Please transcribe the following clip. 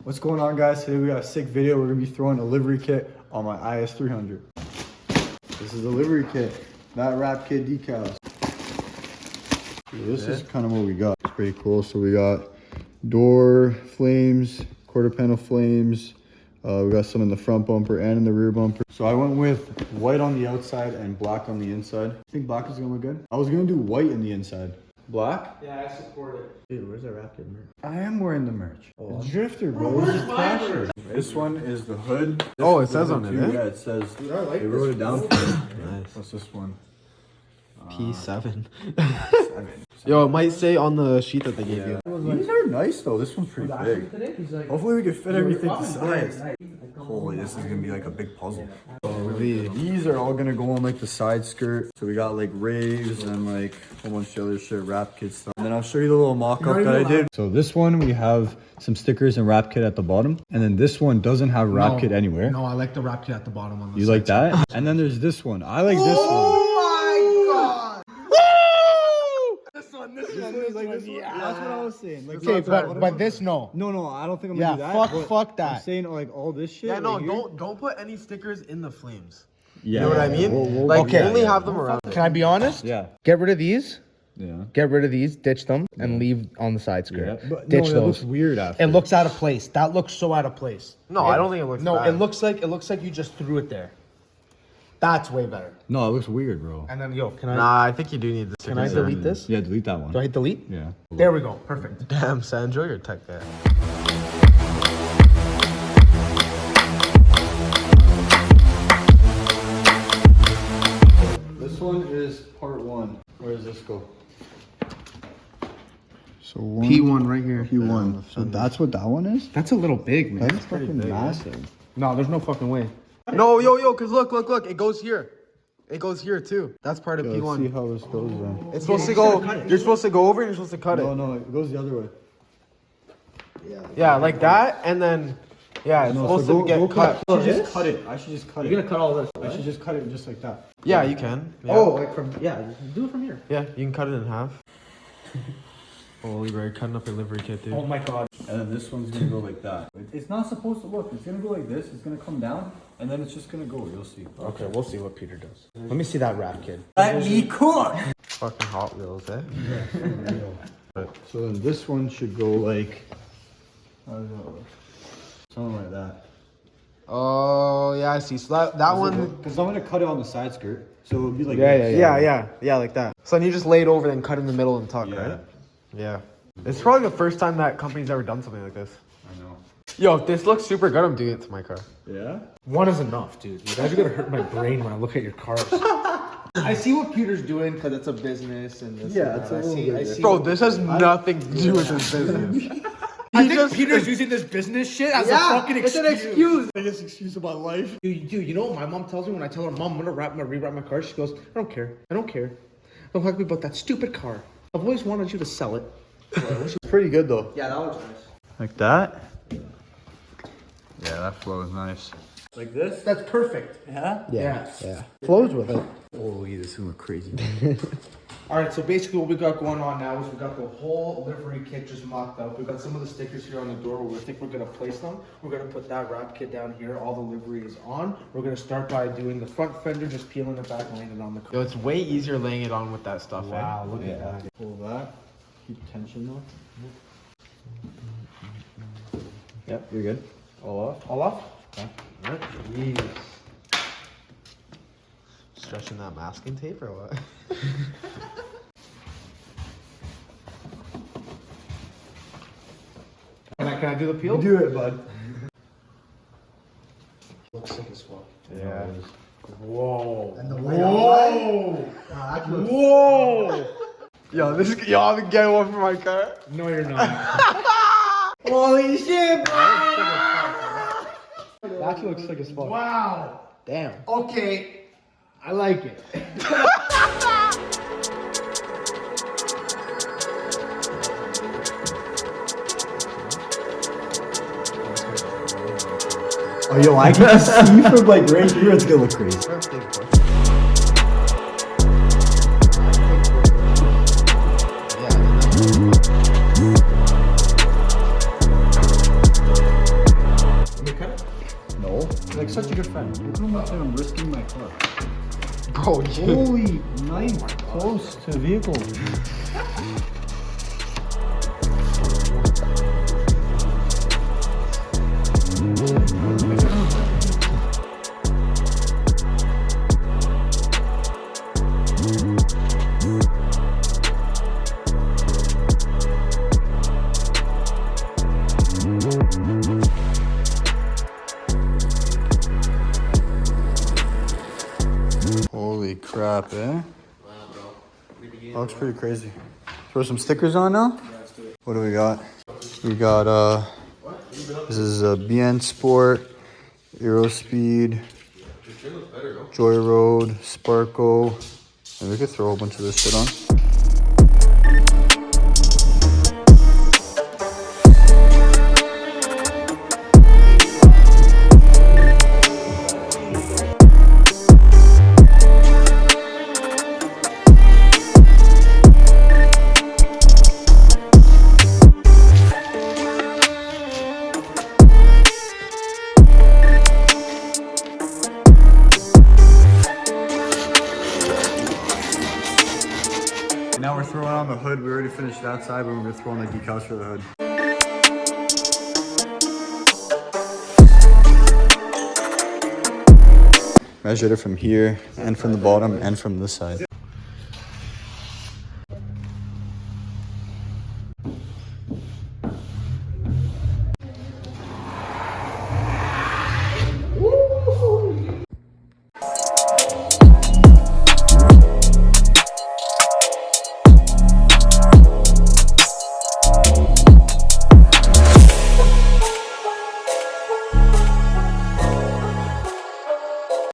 What's going on, guys? Today we got a sick video. We're gonna be throwing a livery kit on my IS300. This is a livery kit, not wrap kit decals. This is kind of what we got. It's pretty cool. So we got door flames, quarter panel flames. We got some in the front bumper and in the rear bumper. So I went with white on the outside and black on the inside. I think black is gonna look good. I was gonna do white in the inside. Black? Yeah, I support it. Dude, where's that wrap kit merch? I am wearing the merch. Oh, Drifter, bro. This is Thrasher. This one is the hood. Oh, it says on it, eh? Yeah, it says. Dude, I like they wrote it down. Nice. What's this one? P7. 7. Yo, it might say on the sheet that they gave you. These are nice though. This one's pretty big. Hopefully we can fit everything to size. Holy, this is gonna be like a big puzzle. Holy. These are all gonna go on like the side skirt. So we got like raves and like a whole bunch of other shit, wrap kit stuff. And then I'll show you the little mock-up that I did. So this one we have some stickers and wrap kit at the bottom. And then this one doesn't have wrap kit anywhere. No, I like the wrap kit at the bottom on the You like that? And then there's this one. I like this one. Yeah, that's what I was saying. Like, Okay, but this no. No, I don't think I'm gonna do that. Fuck that. I'm saying like all this shit. Yeah, no, right don't put any stickers in the flames. Yeah. You know what I mean? We'll only have them around. Can I be honest? Yeah. Get rid of these. Yeah. Get rid of these, ditch them, and leave on the side skirt. Yeah. But Ditch no, that those. looks weird after. It looks out of place. That looks so out of place. No, I don't think it looks bad. it looks like you just threw it there. That's way better. No, it looks weird, bro. And then can I? Nah, I think you do need the stickers. Can I delete this? Yeah, delete that one. Do I hit delete? Yeah. There we go. Perfect. Damn, Sandro, you're a tech guy. This one is part 1. Where does this go? So one, P1 right here. P1. So that's what that one is? That's a little big, man. That's fucking massive. No, there's no fucking way. No, yo, cause look, it goes here. It goes here too. That's part of Let's P1. see how this goes then. It's supposed to go. You're supposed to go over and you're supposed to cut it. No, it goes the other way. Yeah, like that, and then it's supposed to get cut. I should just cut it. I should just cut it. You're gonna cut all this. I should just cut it just like that. Yeah, you can. Yeah. Oh, like from do it from here. Yeah, you can cut it in half. Holy, bro, you're cutting up your livery kit, dude. Oh my god. And then this one's gonna go like that. It's not supposed to look. It's gonna go like this. It's gonna come down, and then it's just gonna go. You'll see. Okay, we'll see what Peter does. Let me see that wrap kid. Let me cook. Fucking Hot Wheels, eh? So then this one should go like, something like that. Oh, yeah, I see. So that one. Because I'm gonna cut it on the side skirt, so it'll be like Yeah, like that. So then you just lay it over, then cut in the middle and tuck, right? Yeah. It's probably the first time that company's ever done something like this. I know. Yo, this looks super good. I'm doing it to my car. Yeah. One is enough, dude. You guys are gonna hurt my brain when I look at your cars. I see what Peter's doing because it's a business and this. Yeah, and it's that. a little bit. Bro, this has nothing to do with this business. I think Peter's using this business shit as a fucking excuse. It's an excuse. Biggest excuse of my life. Dude, you know what my mom tells me when I tell her, Mom, I'm gonna rewrap my car? She goes, I don't care. Don't talk to me about that stupid car. I've always wanted you to sell it. It's pretty good though. Yeah, that looks nice. Like that? Yeah, that flow is nice. Like this? That's perfect. Yeah? Yeah. Flows with it. Holy, this is gonna look crazy. Alright, so basically what we got going on now is we got the whole livery kit just mocked up. We've got some of the stickers here on the door where we think we're gonna place them. We're gonna put that wrap kit down here. All the livery is on. We're gonna start by doing the front fender, just peeling it back and laying it on the car. Yo, it's way easier laying it on with that stuff, Wow, look at that. Pull that. Keep tension though. Yep, you're good. All off? All off? Okay. Alright. Jeez. Stretching that masking tape or what? Can I do the peel? Do it, bud. Looks sick as fuck. Yeah. Whoa. And the Whoa. Whoa! Yo, I'm gonna get one for my car. No, you're not. Holy shit, bro! That actually looks sick as fuck. Wow! Damn. Okay. I like it. Oh, yo, I can just see from like right here, it's gonna look crazy. such a good friend. Look how much I'm risking my car. Bro, Holy knife close to vehicle. Holy crap, eh? That looks pretty crazy. Throw some stickers on now? What do we got? We got, this is a BN Sport, Aerospeed, Joy Road, Sparko, and we could throw a bunch of this shit on. And now we're throwing on the hood. We already finished that side, but we're gonna throw on the decals for the hood. Measured it from here and from the bottom and from this side.